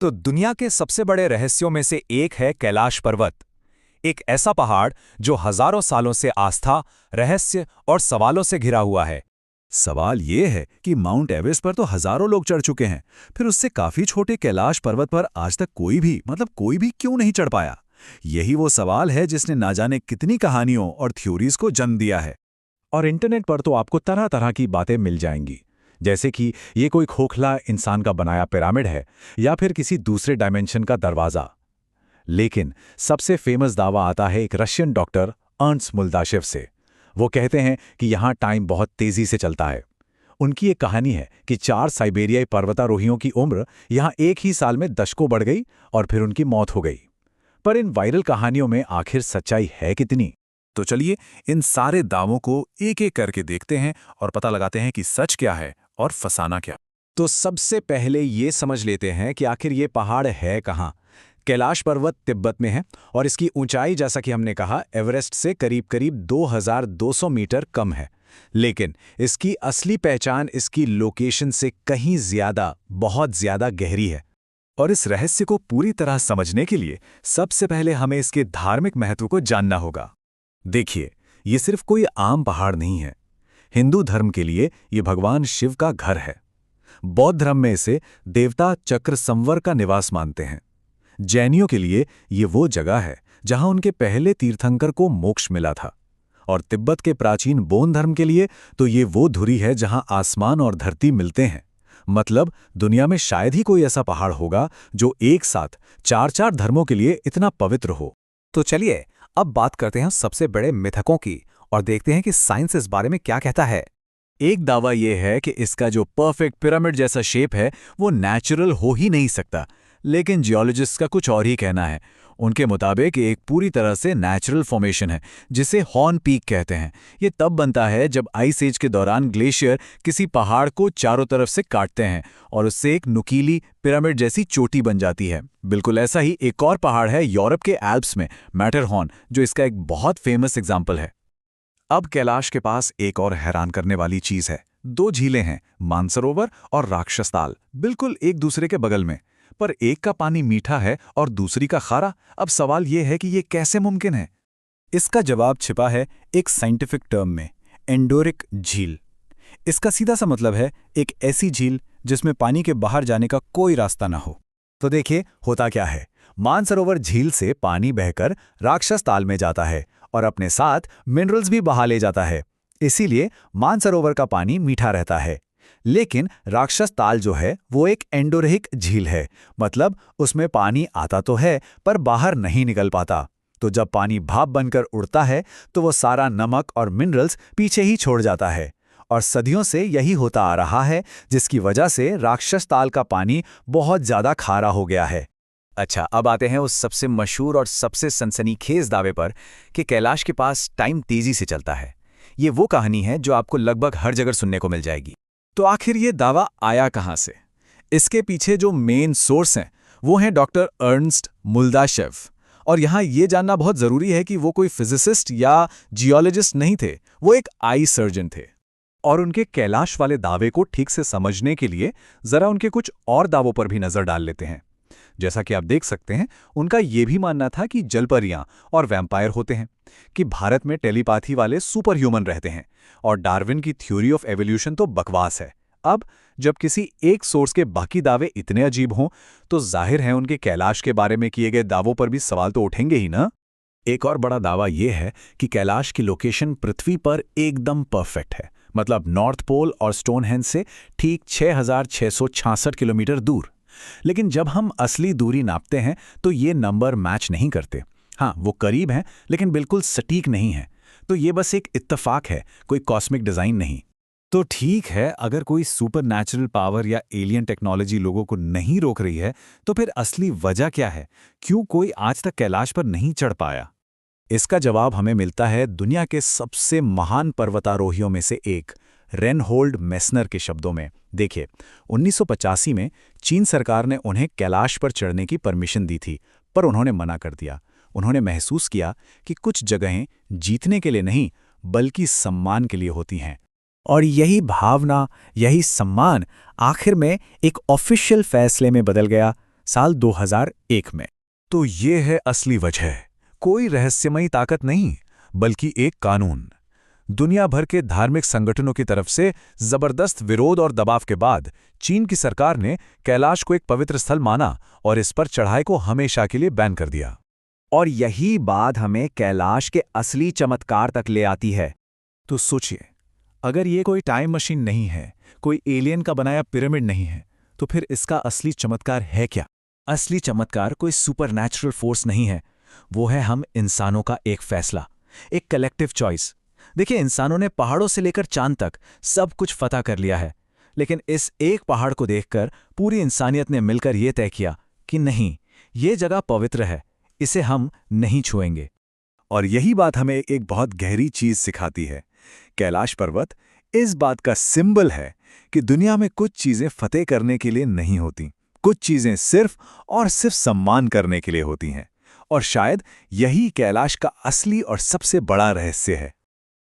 तो दुनिया के सबसे बड़े रहस्यों में से एक है कैलाश पर्वत। एक ऐसा पहाड़ जो हजारों सालों से आस्था, रहस्य और सवालों से घिरा हुआ है। सवाल ये है कि माउंट एवरेस्ट पर तो हजारों लोग चढ़ चुके हैं, फिर उससे काफी छोटे कैलाश पर्वत पर आज तक कोई भी क्यों नहीं चढ़ पाया। यही वो सवाल है जिसने ना जाने कितनी कहानियों और थ्योरीज को जन्म दिया है। और इंटरनेट पर तो आपको तरह तरह की बातें मिल जाएंगी, जैसे कि ये कोई खोखला इंसान का बनाया पिरामिड है या फिर किसी दूसरे डायमेंशन का दरवाजा। लेकिन सबसे फेमस दावा आता है एक रशियन डॉक्टर अर्न्स्ट मुल्दाशेव से। वो कहते हैं कि यहाँ टाइम बहुत तेजी से चलता है। उनकी एक कहानी है कि 4 साइबेरियाई पर्वतारोहियों की उम्र यहाँ एक ही साल में दशकों बढ़ गई और फिर उनकी मौत हो गई। पर इन वायरल कहानियों में आखिर सच्चाई है कितनी? तो चलिए इन सारे दावों को एक एक करके देखते हैं और पता लगाते हैं कि सच क्या है और फसाना क्या। तो सबसे पहले ये समझ लेते हैं कि आखिर ये पहाड़ है कहाँ। कैलाश पर्वत तिब्बत में है और इसकी ऊंचाई, जैसा कि हमने कहा, एवरेस्ट से करीब करीब 2200 मीटर कम है। लेकिन इसकी असली पहचान इसकी लोकेशन से कहीं ज्यादा, बहुत ज्यादा गहरी है। और इस रहस्य को पूरी तरह समझने के लिए सबसे पहले हमें इसके धार्मिक महत्व को जानना होगा। देखिए, ये सिर्फ कोई आम पहाड़ नहीं है। हिंदू धर्म के लिए ये भगवान शिव का घर है। बौद्ध धर्म में इसे देवता चक्र संवर का निवास मानते हैं। जैनियों के लिए ये वो जगह है जहां उनके पहले तीर्थंकर को मोक्ष मिला था। और तिब्बत के प्राचीन बोन धर्म के लिए तो ये वो धुरी है जहां आसमान और धरती मिलते हैं। मतलब दुनिया में शायद ही कोई ऐसा पहाड़ होगा जो एक साथ 4-4 धर्मों के लिए इतना पवित्र हो। तो चलिए अब बात करते हैं सबसे बड़े मिथकों की और देखते हैं कि साइंस इस बारे में क्या कहता है। एक दावा यह है कि इसका जो परफेक्ट पिरामिड जैसा शेप है वो नेचुरल हो ही नहीं सकता, लेकिन जियोलॉजिस्ट का कुछ और ही कहना है। उनके मुताबिक एक पूरी तरह से नेचुरल फॉर्मेशन है जिसे हॉर्न पीक कहते हैं। ये तब बनता है जब आइस एज के दौरान ग्लेशियर किसी पहाड़ को चारों तरफ से काटते हैं और उससे एक नुकीली पिरामिड जैसी चोटी बन जाती है। बिल्कुल ऐसा ही एक और पहाड़ है यूरोप के एल्प्स में, मैटरहॉर्न, जो इसका एक बहुत फेमस एग्जाम्पल है। अब कैलाश के पास एक और हैरान करने वाली चीज है। 2 झीलें हैं, मानसरोवर और राक्षसताल, बिल्कुल एक दूसरे के बगल में। पर एक का पानी मीठा है और दूसरी का खारा। अब सवाल यह है कि ये कैसे मुमकिन है? इसका जवाब छिपा है एक साइंटिफिक टर्म में, एंडोरिक झील। इसका सीधा सा मतलब है एक ऐसी झील जिसमें पानी के बाहर जाने का कोई रास्ता ना हो। तो देखिए होता क्या है। मानसरोवर झील से पानी बहकर राक्षस ताल में जाता है और अपने साथ मिनरल्स भी बहा ले जाता है। इसीलिए मानसरोवर का पानी मीठा रहता है। लेकिन राक्षस ताल जो है वो एक एंडोरेहिक झील है, मतलब उसमें पानी आता तो है पर बाहर नहीं निकल पाता। तो जब पानी भाप बनकर उड़ता है तो वो सारा नमक और मिनरल्स पीछे ही छोड़ जाता है। और सदियों से यही होता आ रहा है, जिसकी वजह से राक्षस ताल का पानी बहुत ज्यादा खारा हो गया है। अच्छा, अब आते हैं उस सबसे मशहूर और सबसे सनसनीखेज दावे पर कि कैलाश के पास टाइम तेजी से चलता है। ये वो कहानी है जो आपको लगभग हर जगह सुनने को मिल जाएगी। तो आखिर ये दावा आया कहां से? इसके पीछे जो मेन सोर्स हैं वो हैं डॉक्टर अर्न्स्ट मुल्दाशेव। और यहां ये जानना बहुत जरूरी है कि वो कोई फिजिसिस्ट या जियोलॉजिस्ट नहीं थे, वो एक आई सर्जन थे। और उनके कैलाश वाले दावे को ठीक से समझने के लिए जरा उनके कुछ और दावों पर भी नजर डाल लेते हैं। जैसा कि आप देख सकते हैं, उनका यह भी मानना था कि जलपरियां और वैम्पायर होते हैं, कि भारत में टेलीपैथी वाले सुपर ह्यूमन रहते हैं, और डार्विन की थ्योरी ऑफ एवोल्यूशन तो बकवास है। अब जब किसी एक सोर्स के बाकी दावे इतने अजीब हों तो जाहिर है उनके कैलाश के बारे में किए गए दावों पर भी सवाल तो उठेंगे ही ना। एक और बड़ा दावा यह है कि कैलाश की लोकेशन पृथ्वी पर एकदम परफेक्ट है, मतलब नॉर्थ पोल और स्टोनहेंज से ठीक 6666 किलोमीटर दूर। लेकिन जब हम असली दूरी नापते हैं तो ये नंबर मैच नहीं करते। हाँ, वो करीब हैं लेकिन बिल्कुल सटीक नहीं है। तो ये बस एक इत्तेफाक है, कोई कॉस्मिक डिजाइन नहीं। तो ठीक है, अगर कोई सुपरनैचुरल पावर या एलियन टेक्नोलॉजी लोगों को नहीं रोक रही है तो फिर असली वजह क्या है? क्यों कोई आज तक कैलाश पर नहीं चढ़ पाया? इसका जवाब हमें मिलता है दुनिया के सबसे महान पर्वतारोहियों में से एक, रेनहोल्ड मेस्नर के शब्दों में। देखिए, 1985 में चीन सरकार ने उन्हें कैलाश पर चढ़ने की परमिशन दी थी, पर उन्होंने मना कर दिया। उन्होंने महसूस किया कि कुछ जगहें जीतने के लिए नहीं बल्कि सम्मान के लिए होती हैं। और यही भावना, यही सम्मान आखिर में एक ऑफिशियल फैसले में बदल गया साल 2001 में। तो ये है असली वजह। कोई रहस्यमयी ताकत नहीं, बल्कि एक कानून। दुनिया भर के धार्मिक संगठनों की तरफ से जबरदस्त विरोध और दबाव के बाद चीन की सरकार ने कैलाश को एक पवित्र स्थल माना और इस पर चढ़ाई को हमेशा के लिए बैन कर दिया। और यही बात हमें कैलाश के असली चमत्कार तक ले आती है। तो सोचिए, अगर ये कोई टाइम मशीन नहीं है, कोई एलियन का बनाया पिरामिड नहीं है, तो फिर इसका असली चमत्कार है क्या? असली चमत्कार कोई सुपरनैचुरल फोर्स नहीं है, वो है हम इंसानों का एक फैसला, एक कलेक्टिव चॉइस। देखिए, इंसानों ने पहाड़ों से लेकर चांद तक सब कुछ फतह कर लिया है, लेकिन इस एक पहाड़ को देखकर पूरी इंसानियत ने मिलकर यह तय किया कि नहीं, ये जगह पवित्र है, इसे हम नहीं छुएंगे। और यही बात हमें एक बहुत गहरी चीज सिखाती है। कैलाश पर्वत इस बात का सिंबल है कि दुनिया में कुछ चीजें फतेह करने के लिए नहीं होती, कुछ चीजें सिर्फ और सिर्फ सम्मान करने के लिए होती हैं। और शायद यही कैलाश का असली और सबसे बड़ा रहस्य है।